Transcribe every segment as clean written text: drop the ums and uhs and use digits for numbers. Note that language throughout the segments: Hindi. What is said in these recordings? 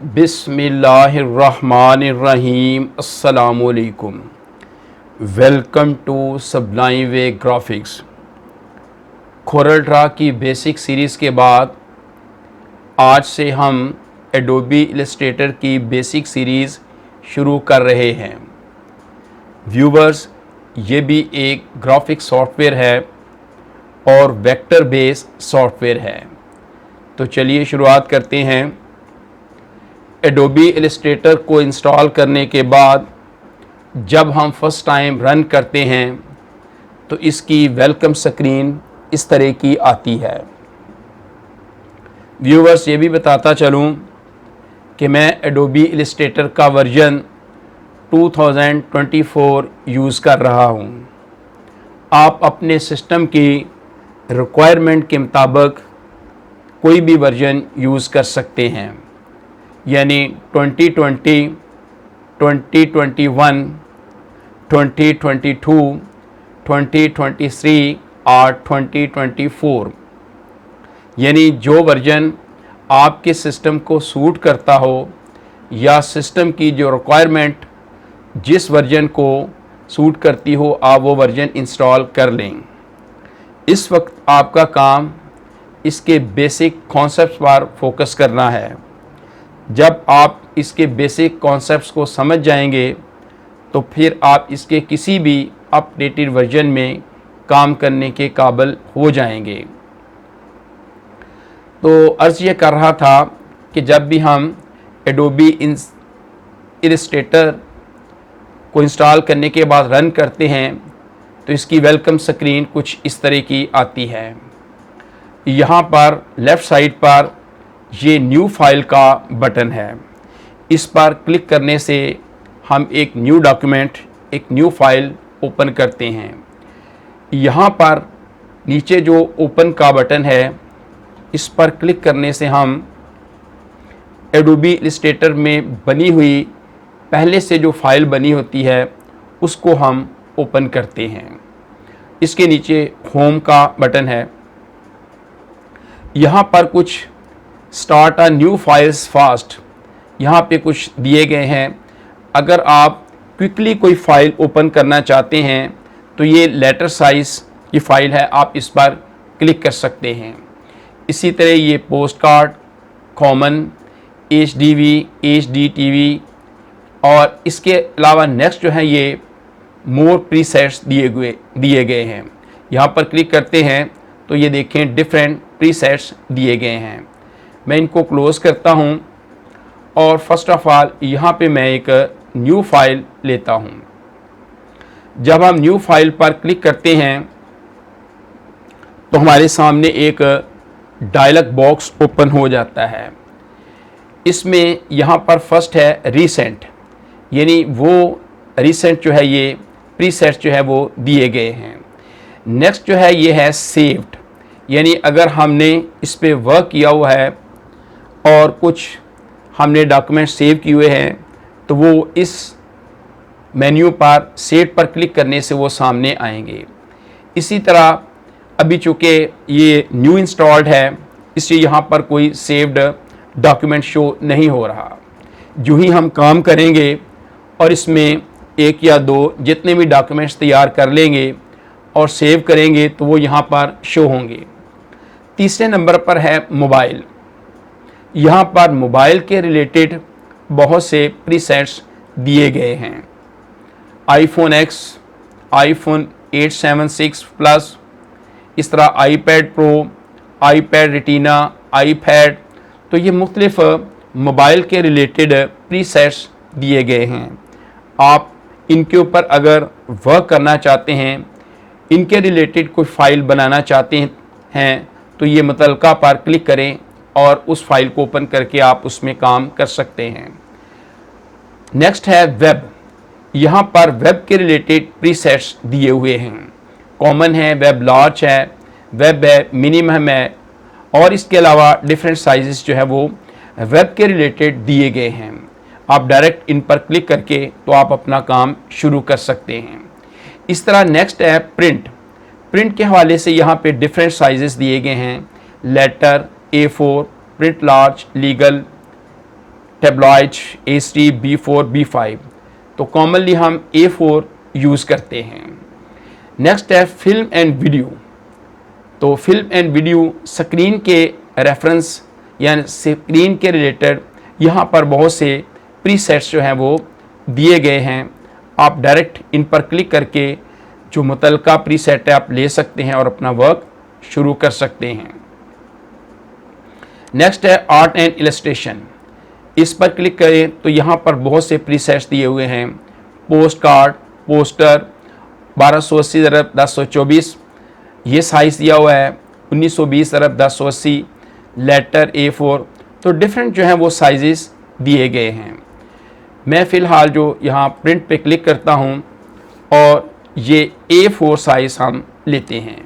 बिस्मिल्लाहिर्रहमानिर्रहीम। अस्सलामुअलैकुम। Welcome to sublime way graphics. Corel draw की बेसिक सीरीज़ के बाद आज से हम एडोबी इलस्ट्रेटर की बेसिक सीरीज़ शुरू कर रहे हैं। व्यूवर्स, ये भी एक ग्राफिक सॉफ्टवेयर है और वेक्टर बेस्ड सॉफ्टवेयर है। तो चलिए शुरुआत करते हैं। एडोबी इलस्ट्रेटर को इंस्टॉल करने के बाद जब हम फर्स्ट टाइम रन करते हैं तो इसकी वेलकम स्क्रीन इस तरह की आती है। व्यूवर्स, ये भी बताता चलूँ कि मैं एडोबी इलस्ट्रेटर का वर्जन 2024 यूज़ कर रहा हूँ। आप अपने सिस्टम की रिक्वायरमेंट के मुताबिक कोई भी वर्जन यूज़ कर सकते हैं, यानी 2020, 2021, 2022, 2023 और 2024, यानी जो वर्जन आपके सिस्टम को सूट करता हो या सिस्टम की जो रिक्वायरमेंट जिस वर्जन को सूट करती हो, आप वो वर्जन इंस्टॉल कर लें। इस वक्त आपका काम इसके बेसिक कॉन्सेप्ट्स पर फोकस करना है। जब आप इसके बेसिक कॉन्सेप्ट्स को समझ जाएंगे तो फिर आप इसके किसी भी अपडेटेड वर्जन में काम करने के काबिल हो जाएंगे। तो अर्ज़ ये कर रहा था कि जब भी हम एडोबी इलस्ट्रेटर को इंस्टॉल करने के बाद रन करते हैं तो इसकी वेलकम स्क्रीन कुछ इस तरह की आती है। यहाँ पर लेफ़्ट साइड पर ये न्यू फाइल का बटन है। इस पर क्लिक करने से हम एक न्यू डॉक्यूमेंट, एक न्यू फाइल ओपन करते हैं। यहाँ पर नीचे जो ओपन का बटन है, इस पर क्लिक करने से हम एडोबी इलस्ट्रेटर में बनी हुई पहले से जो फाइल बनी होती है उसको हम ओपन करते हैं। इसके नीचे होम का बटन है। यहाँ पर कुछ start a new files fast, यहाँ पे कुछ दिए गए हैं। अगर आप क्विकली कोई फ़ाइल ओपन करना चाहते हैं तो ये लेटर साइज़ की फ़ाइल है, आप इस पर क्लिक कर सकते हैं। इसी तरह ये post card, common, HDV, HDTV और इसके अलावा नेक्स्ट जो है ये मोर प्रीसेट्स दिए गए हैं। यहाँ पर क्लिक करते हैं तो ये देखें डिफरेंट प्रीसेट्स दिए गए हैं। मैं इनको क्लोज़ करता हूँ और फर्स्ट ऑफ ऑल यहाँ पे मैं एक न्यू फाइल लेता हूँ। जब हम न्यू फाइल पर क्लिक करते हैं तो हमारे सामने एक डायलॉग बॉक्स ओपन हो जाता है। इसमें यहाँ पर फर्स्ट है रीसेंट, यानी वो रीसेंट जो है ये प्रीसेट्स जो है वो दिए गए हैं। नेक्स्ट जो है ये है सेव्ड, यानी अगर हमने इस पर वर्क किया हुआ है और कुछ हमने डॉक्यूमेंट सेव किए हुए हैं तो वो इस मेन्यू पर सेव पर क्लिक करने से वो सामने आएंगे। इसी तरह अभी चूँकि ये न्यू इंस्टॉल्ड है इसलिए यहाँ पर कोई सेव्ड डॉक्यूमेंट शो नहीं हो रहा। जो ही हम काम करेंगे और इसमें एक या दो जितने भी डॉक्यूमेंट्स तैयार कर लेंगे और सेव करेंगे तो वो यहाँ पर शो होंगे। तीसरे नंबर पर है मोबाइल। यहाँ पर मोबाइल के रिलेटेड बहुत से प्रीसेट्स दिए गए हैं। iPhone X, iPhone 876 प्लस, इस तरह iPad Pro, iPad Retina, iPad, तो ये मुख्तलिफ मोबाइल के रिलेटेड प्रीसेट्स दिए गए हैं। आप इनके ऊपर अगर वर्क करना चाहते हैं, इनके रिलेटेड कोई फ़ाइल बनाना चाहते हैं तो ये मुतलका पर क्लिक करें और उस फाइल को ओपन करके आप उसमें काम कर सकते हैं। नेक्स्ट है वेब। यहाँ पर वेब के रिलेटेड प्रीसेट्स दिए हुए हैं। कॉमन है, वेब लार्ज है, वेब है, मिनिमम है और इसके अलावा डिफरेंट साइजेस जो है वो वेब के रिलेटेड दिए गए हैं। आप डायरेक्ट इन पर क्लिक करके तो आप अपना काम शुरू कर सकते हैं। इस तरह नेक्स्ट है प्रिंट। प्रिंट के हवाले से यहाँ पे डिफरेंट साइजेस दिए गए हैं। Letter, A4, print large, legal, tabloid, A3, B4, B5, तो कॉमनली हम A4 यूज़ करते हैं। नेक्स्ट है फिल्म एंड वीडियो। तो फिल्म एंड वीडियो स्क्रीन के रेफरेंस यानी स्क्रीन के रिलेटेड यहाँ पर बहुत से प्रीसेट्स जो हैं वो दिए गए हैं। आप डायरेक्ट इन पर क्लिक करके जो मुतलका प्रीसेट है आप ले सकते हैं और अपना वर्क शुरू कर सकते हैं। नेक्स्ट है आर्ट एंड इलस्ट्रेशन। इस पर क्लिक करें तो यहाँ पर बहुत से प्रीसेट्स दिए हुए हैं। पोस्ट कार्ड, पोस्टर 1280x1024 ये साइज़ दिया हुआ है, 1920x1080, लेटर A4, तो डिफरेंट जो हैं वो साइजेस दिए गए हैं। मैं फ़िलहाल जो यहाँ प्रिंट पे क्लिक करता हूँ और ये A4 साइज़ हम लेते हैं।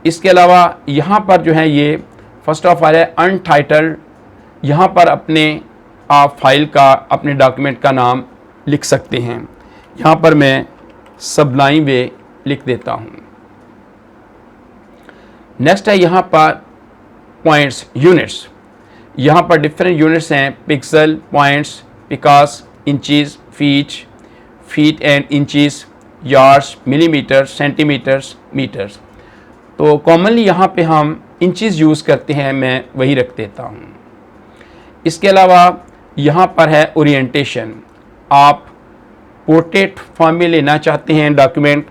इसके अलावा यहाँ पर जो है ये फर्स्ट ऑफ ऑल है अनटाइटल्ड। यहाँ पर अपने आप फाइल का, अपने डॉक्यूमेंट का नाम लिख सकते हैं। यहाँ पर मैं सबलाइन वे लिख देता हूँ। नेक्स्ट है यहाँ पर पॉइंट्स, यूनिट्स। यहाँ पर डिफरेंट यूनिट्स हैं, pixel, points, picas, inches, feet and inches, yards, millimetre, centimetres, metres. तो कॉमनली यहाँ पे हम इंचेस यूज़ करते हैं, मैं वही रख देता हूँ। इसके अलावा यहाँ पर है ओरिएंटेशन। आप पोर्ट्रेट फॉर्म में लेना चाहते हैं डॉक्यूमेंट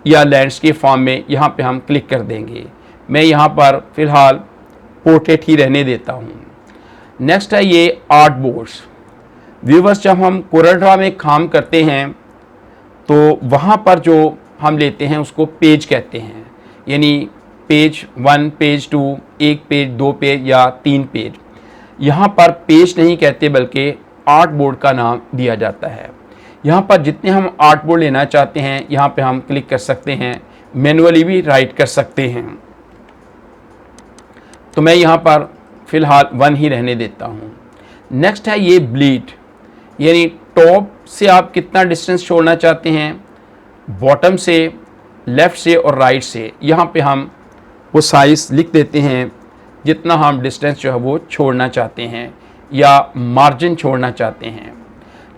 या लैंडस्केप फॉर्म में, यहाँ पे हम क्लिक कर देंगे। मैं यहाँ पर फ़िलहाल पोर्ट्रेट ही रहने देता हूँ। नेक्स्ट है ये आर्ट बोर्ड्स। व्यूवर्स, जब हम कोरलड्रॉ में काम करते हैं तो वहाँ पर जो हम लेते हैं उसको पेज कहते हैं, यानी पेज 1, पेज 2, 1 पेज, 2 पेज या 3 पेज। यहाँ पर पेज नहीं कहते बल्कि आर्ट बोर्ड का नाम दिया जाता है। यहाँ पर जितने हम आर्ट बोर्ड लेना चाहते हैं यहाँ पे हम क्लिक कर सकते हैं, मैनुअली भी राइट कर सकते हैं। तो मैं यहाँ पर फ़िलहाल 1 ही रहने देता हूँ। नेक्स्ट है ये ब्लीड, यानी टॉप से आप कितना डिस्टेंस छोड़ना चाहते हैं, बॉटम से, लेफ़्ट से और राइट से। यहाँ पे हम वो साइज़ लिख देते हैं जितना हम डिस्टेंस जो है वो छोड़ना चाहते हैं या मार्जिन छोड़ना चाहते हैं।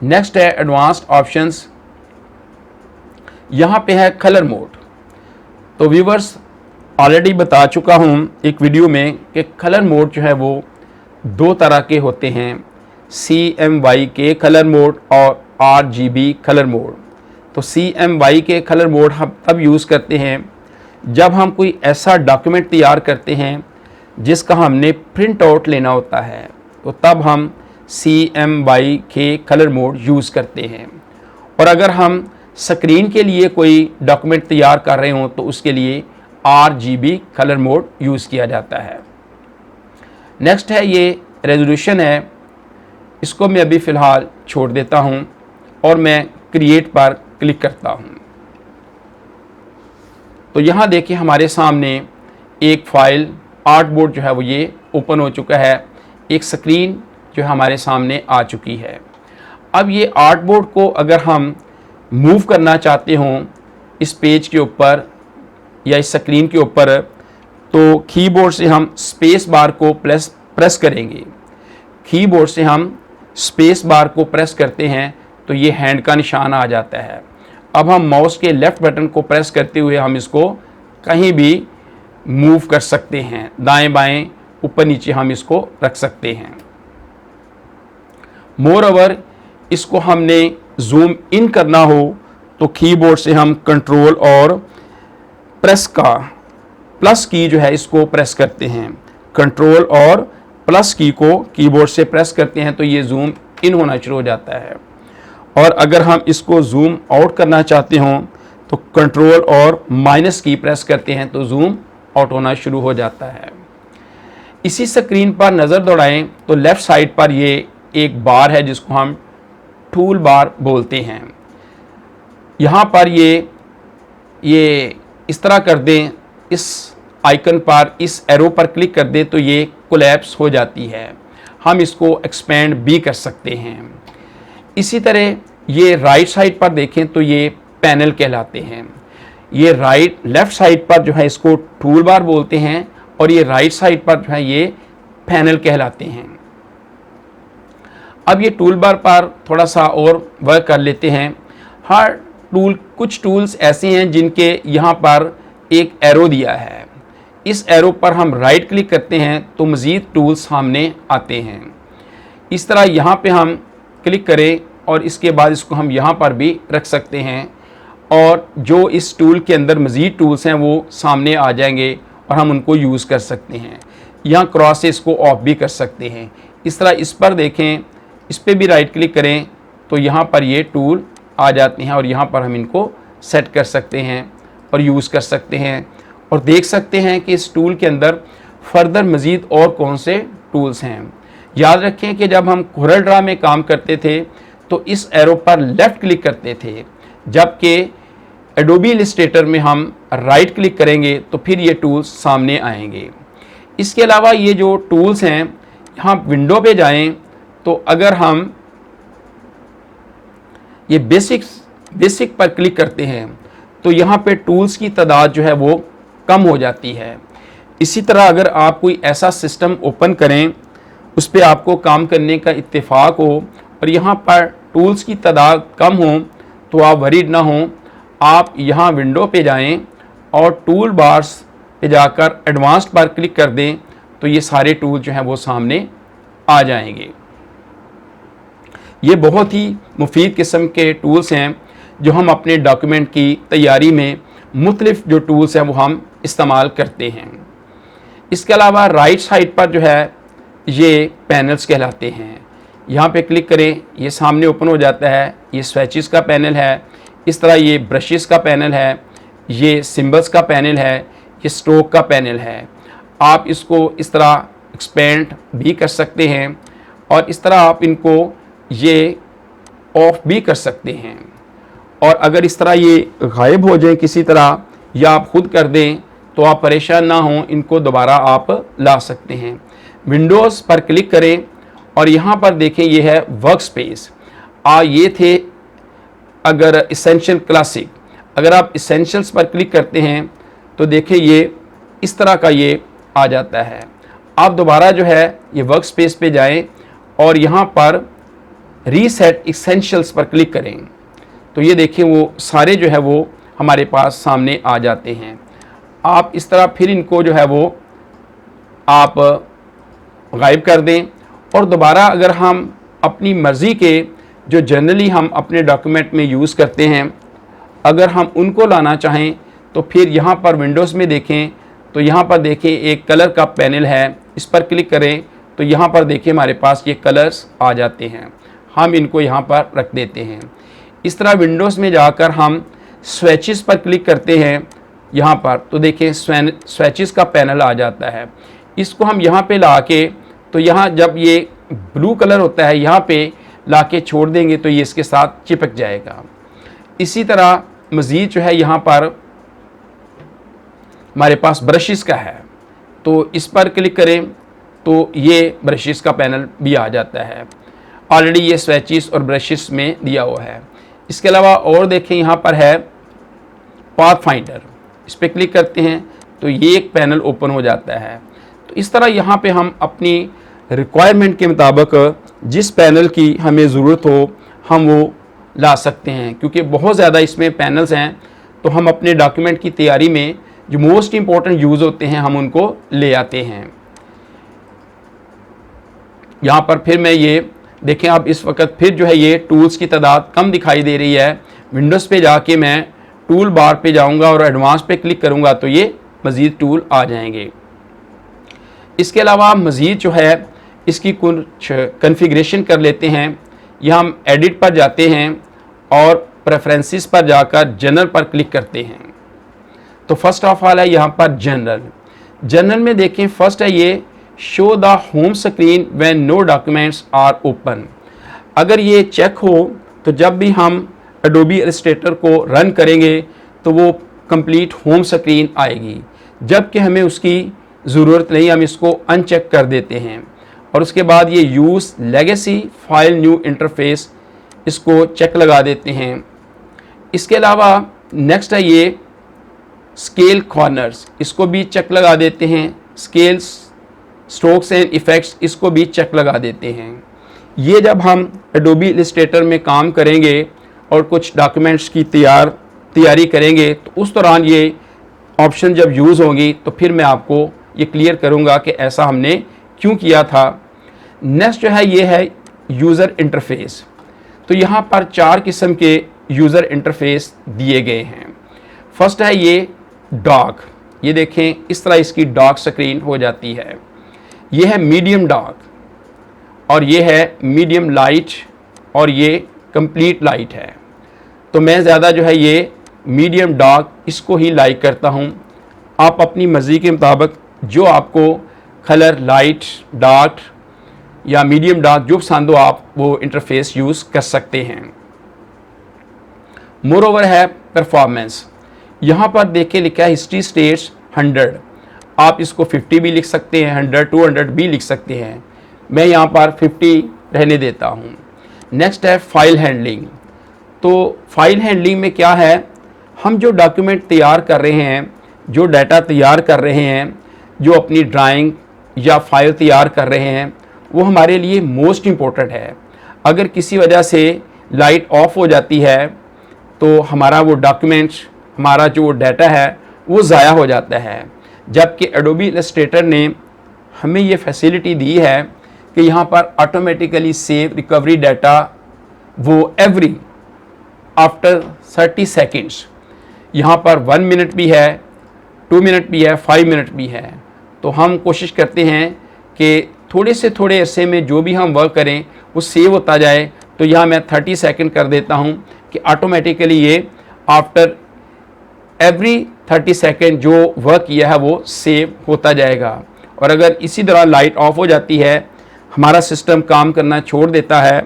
नेक्स्ट है एडवांस्ड ऑप्शंस। यहाँ पे है कलर मोड। तो व्यूवर्स, ऑलरेडी बता चुका हूँ एक वीडियो में कि कलर मोड जो है वो 2 तरह के होते हैं, CMY के कलर मोड और RGB कलर मोड। तो CMY के कलर मोड हम तब यूज़ करते हैं जब हम कोई ऐसा डॉक्यूमेंट तैयार करते हैं जिसका हमने प्रिंट आउट लेना होता है, तो तब हम CMY के कलर मोड यूज़ करते हैं। और अगर हम स्क्रीन के लिए कोई डॉक्यूमेंट तैयार कर रहे हों तो उसके लिए RGB कलर मोड यूज़ किया जाता है। नेक्स्ट है ये रेजोल्यूशन है, इसको मैं अभी फ़िलहाल छोड़ देता हूँ और मैं क्रिएट पर क्लिक करता हूँ। तो यहाँ देखिए हमारे सामने एक फ़ाइल आर्ट बोर्ड जो है वो ये ओपन हो चुका है, एक स्क्रीन जो हमारे सामने आ चुकी है। अब ये आर्ट बोर्ड को अगर हम मूव करना चाहते हों इस पेज के ऊपर या इस स्क्रीन के ऊपर, तो कीबोर्ड से हम स्पेस बार को प्रेस करेंगे। कीबोर्ड से हम स्पेस बार को प्रेस करते हैं तो ये हैंड का निशान आ जाता है। अब हम माउस के लेफ़्ट बटन को प्रेस करते हुए हम इसको कहीं भी मूव कर सकते हैं, दाएं बाएं, ऊपर नीचे हम इसको रख सकते हैं। मोर ओवर, इसको हमने जूम इन करना हो तो कीबोर्ड से हम कंट्रोल और प्रेस का प्लस की जो है इसको प्रेस करते हैं। कंट्रोल और प्लस की को कीबोर्ड से प्रेस करते हैं तो ये जूम इन होना शुरू हो जाता है। और अगर हम इसको जूम आउट करना चाहते हों तो कंट्रोल और माइनस की प्रेस करते हैं तो जूम आउट होना शुरू हो जाता है। इसी स्क्रीन पर नज़र दौड़ाएं तो लेफ़्ट साइड पर ये एक बार है जिसको हम टूल बार बोलते हैं। यहाँ पर ये इस तरह कर दें, इस आइकन पर, इस एरो पर क्लिक कर दें तो ये कोलैप्स हो जाती है। हम इसको एक्सपेंड भी कर सकते हैं। इसी तरह ये राइट साइड पर देखें तो ये पैनल कहलाते हैं। ये लेफ़्ट साइड पर जो है इसको टूल बार बोलते हैं और ये राइट साइड पर जो है ये पैनल कहलाते हैं। अब ये टूल बार पर थोड़ा सा और वर्क कर लेते हैं। हर कुछ टूल्स ऐसे हैं जिनके यहाँ पर एक एरो दिया है, इस एरो पर हम राइट क्लिक करते हैं तो मज़ीद टूल्स सामने आते हैं। इस तरह यहाँ पे हम क्लिक करें और इसके बाद इसको हम यहाँ पर भी रख सकते हैं और जो इस टूल के अंदर मज़ीद टूल्स हैं वो सामने आ जाएंगे और हम उनको यूज़ कर सकते हैं। यहाँ क्रॉस से इसको ऑफ भी कर सकते हैं। इस तरह इस पर देखें, इस पर भी राइट क्लिक करें तो यहाँ पर ये टूल आ जाते हैं और यहाँ पर हम इनको सेट कर सकते हैं और यूज़ कर सकते हैं और देख सकते हैं कि इस टूल के अंदर फर्दर मज़ीद और कौन से टूल्स हैं। याद रखें कि जब हम कोरल ड्रा में काम करते थे तो इस एरो पर लेफ़्ट क्लिक करते थे, जबकि एडोबी इलस्ट्रेटर में हम राइट क्लिक करेंगे तो फिर ये टूल्स सामने आएंगे। इसके अलावा ये जो टूल्स हैं, यहाँ विंडो पे जाएं तो अगर हम ये बेसिक पर क्लिक करते हैं तो यहाँ पे टूल्स की तादाद जो है वो कम हो जाती है। इसी तरह अगर आप कोई ऐसा सिस्टम ओपन करें उस पर आपको काम करने का इत्तेफाक हो और यहाँ पर टूल्स की तादाद कम हो तो आप वरीड ना हों। आप यहाँ विंडो पे जाएं और टूल बार्स पे जाकर एडवांस्ड पर क्लिक कर दें तो ये सारे टूल जो हैं वो सामने आ जाएंगे। ये बहुत ही मुफीद किस्म के टूल्स हैं जो हम अपने डॉक्यूमेंट की तैयारी में मुख्तलिफ जो टूल्स हैं वो हम इस्तेमाल करते हैं। इसके अलावा राइट साइड पर जो है ये पैनल्स कहलाते हैं। यहाँ पे क्लिक करें, ये सामने ओपन हो जाता है। ये स्विचेस का पैनल है, इस तरह ये ब्रशेस का पैनल है, ये सिंबल्स का पैनल है, ये स्ट्रोक का पैनल है। आप इसको इस तरह एक्सपेंड भी कर सकते हैं और इस तरह आप इनको ये ऑफ भी कर सकते हैं। और अगर इस तरह ये गायब हो जाए किसी तरह या आप खुद कर दें तो आप परेशान ना हों, इनको दोबारा आप ला सकते हैं। विंडोज़ पर क्लिक करें और यहाँ पर देखें ये है वर्क स्पेस। ये थे अगर इसेंशियल क्लासिक, अगर आप इसेंशियल्स पर क्लिक करते हैं तो देखें ये इस तरह का ये आ जाता है। आप दोबारा जो है ये वर्क स्पेस पे जाएं और यहाँ पर रीसेट इसेंशियल्स पर क्लिक करें तो ये देखें वो सारे जो है वो हमारे पास सामने आ जाते हैं। आप इस तरह फिर इनको जो है वो आप गायब कर दें और दोबारा अगर हम अपनी मर्ज़ी के जो जनरली हम अपने डॉक्यूमेंट में यूज़ करते हैं अगर हम उनको लाना चाहें तो फिर यहाँ पर विंडोज़ में देखें तो यहाँ पर देखें एक कलर का पैनल है, इस पर क्लिक करें तो यहाँ पर देखें हमारे पास ये कलर्स आ जाते हैं। हम इनको यहाँ पर रख देते हैं। इस तरह विंडोज़ में जाकर हम स्विचेस पर क्लिक करते हैं यहाँ पर तो देखें स्विचेस का पैनल आ जाता है। इसको हम यहाँ पे ला के तो यहाँ जब ये ब्लू कलर होता है यहाँ पे ला के छोड़ देंगे तो ये इसके साथ चिपक जाएगा। इसी तरह मज़ीद जो है यहाँ पर हमारे पास ब्रशेस का है तो इस पर क्लिक करें तो ये ब्रशेस का पैनल भी आ जाता है। ऑलरेडी ये स्विचेस और ब्रशेस में दिया हुआ है। इसके अलावा और देखें यहाँ पर है पाथ फाइंडर, इस पर क्लिक करते हैं तो ये एक पैनल ओपन हो जाता है। तो इस तरह यहाँ पे हम अपनी रिक्वायरमेंट के मुताबिक जिस पैनल की हमें ज़रूरत हो हम वो ला सकते हैं। क्योंकि बहुत ज़्यादा इसमें पैनल्स हैं तो हम अपने डॉक्यूमेंट की तैयारी में जो मोस्ट इम्पॉर्टेंट यूज़ होते हैं हम उनको ले आते हैं। यहाँ पर फिर मैं ये देखें आप इस वक्त फिर जो है ये टूल्स की तादाद कम दिखाई दे रही है। विंडोज़ पे जाके मैं टूल बार पे जाऊंगा और एडवांस पे क्लिक करूंगा तो ये मज़ीद टूल आ जाएंगे। इसके अलावा मज़ीद जो है इसकी कुछ कॉन्फ़िगरेशन कर लेते हैं। यहाँ हम एडिट पर जाते हैं और प्रेफरेंसेस पर जाकर जनरल पर क्लिक करते हैं। तो फर्स्ट ऑफ ऑल है यहाँ पर जनरल में देखें फर्स्ट है ये show the home screen when no documents are open. अगर ये चेक हो तो जब भी हम एडोबी इलस्ट्रेटर को रन करेंगे तो वो कंप्लीट होम स्क्रीन आएगी, जबकि हमें उसकी ज़रूरत नहीं, हम इसको अनचेक कर देते हैं। और उसके बाद ये use legacy file new interface, इसको चेक लगा देते हैं। इसके अलावा नेक्स्ट है ये स्केल कॉर्नर्स, इसको भी चेक लगा देते हैं। स्केल्स स्ट्रोक्स एंड इफ़ेक्ट्स, इसको भी चेक लगा देते हैं। ये जब हम एडोबी इलस्ट्रेटर में काम करेंगे और कुछ डॉक्यूमेंट्स की तैयारी करेंगे तो उस दौरान ये ऑप्शन जब यूज़ होंगी तो फिर मैं आपको ये क्लियर करूँगा कि ऐसा हमने क्यों किया था। नेक्स्ट जो है ये है यूज़र इंटरफेस। तो यहाँ पर 4 किस्म के यूज़र इंटरफेस दिए गए हैं। फर्स्ट है ये डॉक, ये देखें इस तरह इसकी डॉक स्क्रीन हो जाती है। ये है मीडियम डॉक और ये है मीडियम लाइट और ये कंप्लीट लाइट है। तो मैं ज़्यादा जो है ये मीडियम डार्क इसको ही लाइक करता हूँ। आप अपनी मर्ज़ी के मुताबिक जो आपको कलर लाइट डार्क या मीडियम डार्क जो पसंद हो आप वो इंटरफेस यूज़ कर सकते हैं। मोर ओवर है परफॉर्मेंस। यहाँ पर देखिए लिखा है हिस्ट्री स्टेट्स 100, आप इसको 50 भी लिख सकते हैं, 100 200 भी लिख सकते हैं। मैं यहाँ पर 50 रहने देता हूँ। नेक्स्ट है फाइल हैंडलिंग। तो फाइल हैंडलिंग में क्या है, हम जो डॉक्यूमेंट तैयार कर रहे हैं, जो डाटा तैयार कर रहे हैं, जो अपनी ड्राइंग या फाइल तैयार कर रहे हैं, वो हमारे लिए मोस्ट इम्पोर्टेंट है। अगर किसी वजह से लाइट ऑफ हो जाती है तो हमारा वो डॉक्यूमेंट, हमारा जो डाटा है वो ज़ाया हो जाता है। जबकि एडोबी इलस्ट्रेटर ने हमें ये फैसिलिटी दी है कि यहाँ पर ऑटोमेटिकली सेव रिकवरी डाटा वो एवरी आफ्टर 30 सेकेंड्स, यहाँ पर 1 मिनट भी है, 2 मिनट भी है, 5 मिनट भी है। तो हम कोशिश करते हैं कि थोड़े से थोड़े अरसे में जो भी हम वर्क करें वो सेव होता जाए। तो यहाँ मैं 30 सेकेंड कर देता हूँ कि ऑटोमेटिकली ये आफ्टर एवरी 30 सेकेंड जो वर्क किया है वो सेव होता जाएगा। और अगर इसी तरह लाइट ऑफ हो जाती है, हमारा सिस्टम काम करना छोड़ देता है,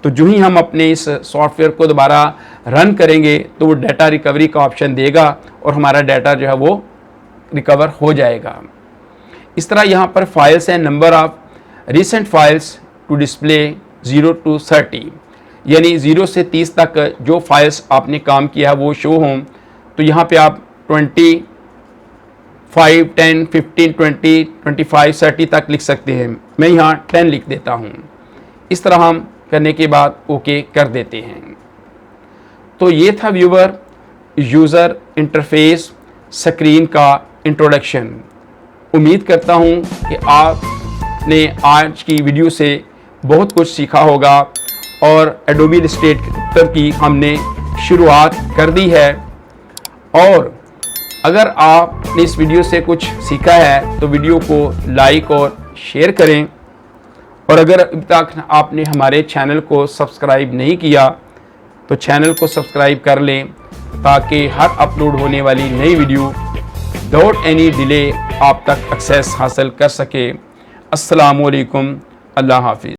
तो जो ही हम अपने इस सॉफ्टवेयर को दोबारा रन करेंगे तो वो डाटा रिकवरी का ऑप्शन देगा और हमारा डाटा जो है वो रिकवर हो जाएगा। इस तरह यहाँ पर फाइल्स हैं, number of recent files to display 0 to 30, यानी 0 से 30 तक जो फाइल्स आपने काम किया है वो शो हों। तो यहाँ पे आप 20, 5, 10, 15, 20, 25, 30 तक लिख सकते हैं। मैं यहाँ 10 लिख देता हूँ। इस तरह हम करने के बाद ओके कर देते हैं। तो ये था व्यूवर यूज़र इंटरफेस स्क्रीन का इंट्रोडक्शन। उम्मीद करता हूँ कि आपने आज की वीडियो से बहुत कुछ सीखा होगा और एडोबी इलस्ट्रेटर की हमने शुरुआत कर दी है। और अगर आपने इस वीडियो से कुछ सीखा है तो वीडियो को लाइक और शेयर करें। और अगर अभी तक आपने हमारे चैनल को सब्सक्राइब नहीं किया तो चैनल को सब्सक्राइब कर लें ताकि हर अपलोड होने वाली नई वीडियो विदाउट एनी डिले आप तक एक्सेस हासिल कर सके। अस्सलामु अलैकुम, अल्लाह हाफिज़।